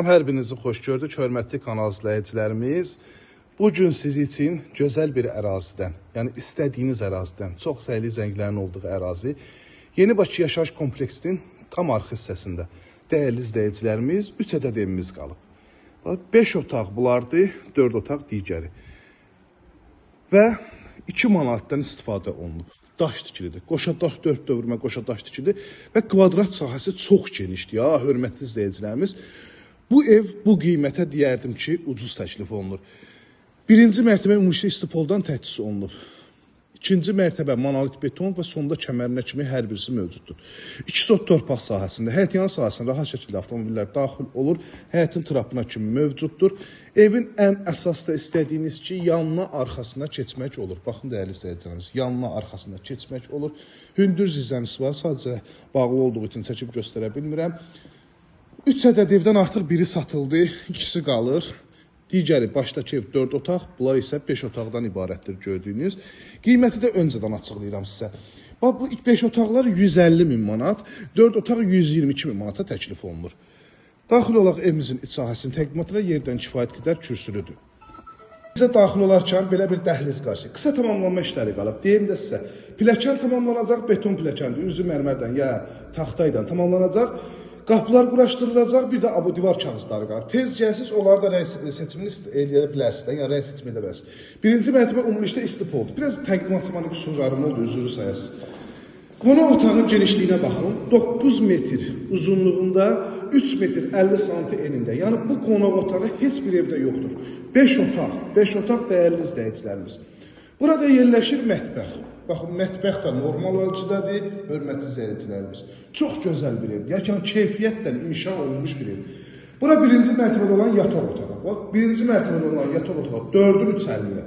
Hər birinizi xoş gördük, hörmətli kanal izləyicilərimiz. Bugün siz için gözəl bir ərazidən, yəni istədiyiniz ərazidən, çox sayılı zənglərin olduğu ərazi, Yeni Bakı Yaşayış Kompleksinin tam arxa hissəsində dəyərli izləyicilərimiz 3 ədəd evimiz qalıb. 5 otaq bulardı, 4 otaq digəri. Və 2 manatdan istifadə olunub. Daş tikilidir. Qoşa daş, 4 dövrmə qoşa daş tikilidir və kvadrat sahəsi çox genişdir. Ya, hörmətli izləyicilərimiz. Bu ev bu qiymətə deyərdim ki, ucuz təklif olunur. Birinci mərtəbə ümumilikdə istipoldan təchiz olunub. İkinci mərtəbə monolit beton və sonda kəmərinə kimi hər birisi mövcuddur. 2 sot torpaq sahəsində, həyətyanı sahəsində rahat şəkildə avtomobillər daxil olur. Həyətin trapına kimi mövcuddur. Evin ən əsas da istədiyiniz ki, yanına arxasına keçmək olur. Baxın, dəyərli izləyicilərimiz, yanına arxasına keçmək olur. Hündür zizənisi var, sadəcə bağlı olduğu üçün çəkib göstərə bilmirəm. 3 ədəd evdən artıq biri satıldı, ikisi qalır. Digəri başdakı ev 4 otaq, bunlar isə 5 otaqdan ibarətdir gördüyünüz. Qiyməti də öncədən açıqlayıram sizə. Bu 5 otaqlar 150 min manat, 4 otaq 122 min manata təklif olunur. Daxil olaq evimizin iç sahəsinin təqdimatına yerdən kifayət qədər kürsülüdür. Bizə daxil olarkən belə bir dəhliz qarşı. Qısa tamamlanma işləri qalıb. Deyim də sizə, pilləkən tamamlanacaq, beton pilləkəndir, üzü mərmərdən ya taxtayla tamamlanacaq. Qapılar quraşdırılacaq, bir də abu divar kağızları qalıb. Tez gəlsiz, onları da rəy seçimini eləyə bilərsiniz, yəni rəy seçimi edə bilərsiniz. Birinci mərtəbə ümumilikdə istipoldur. Biraz təqdimatçımanı kusurlarım oldu, üzrü sayəsiz. Qonaq otağın genişliyinə baxın, 9 metr uzunluğunda, 3 metr 50 santi enində. Yəni bu qonaq otağı heç bir evdə yoxdur. 5 otaq dəyərli izləyicilərimiz. Burada yerləşir mətbəx. Baxın, mətbəx də normal ölçüdədir, hörmətli izləyicilərimiz. Çox gözəl bir ev, yəni keyfiyyətlə inşa olunmuş bir ev. Bura birinci mərtəbədə olan yataq otağı. Bax, birinci mərtəbədə olan yataq otağı 4'ün 350'yə.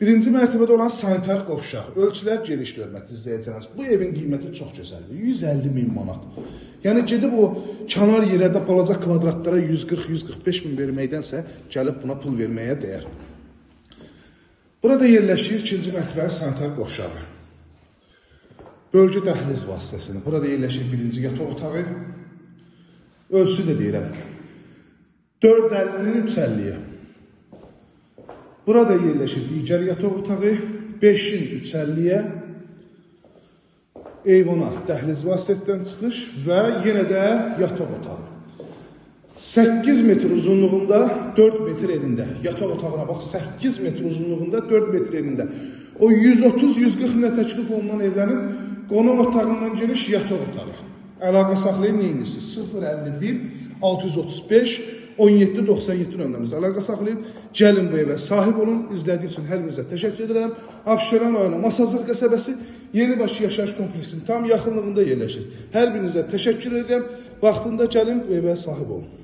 Birinci mərtəbədə olan sanitar qovşaq. Ölçülər geniş, hörmətli izləyicilərimiz. Bu evin qiyməti çox gözəldir, 150 min manat. Yəni gedib o kənar yerlərdə balaca kvadratlara 140-145 min verməkdənsə, gəlib buna pul verməyə dəyər. Burada yerləşir ikinci mərtəbəli sanitar qovşağı. Bölgə dəhliz vasitəsində. Burada yerləşir birinci yataq otağı. Ölçüsü də deyirəm. 450'nin 350'yə. Burada yerləşir digər yataq otağı. 5'in 350'yə. Eyvana dəhliz vasitəsindən çıxış və yenə də yataq otağı. 8 metr uzunluğunda, 4 metr enində. Yataq otağına bax, 8 metr uzunluğunda, 4 metr enində. O 130-140 minə təklif olunan evlərin qonaq otağından geniş yataq otağı. Əlaqə saxlayın, neyinirsiniz? 051 635 17 97 nömrəmiz. Əlaqə saxlayın, gəlin bu evə sahib olun. İzlədiyi üçün hər birinizə təşəkkür edirəm. Abşeron rayonu Masazır qəsəbəsi Yeni Bakı Yaşayış Kompleksinin tam yaxınlığında yerləşir. Hər birinizə təşəkkür edirəm. Vaxtında gəlin bu evə sahib olun.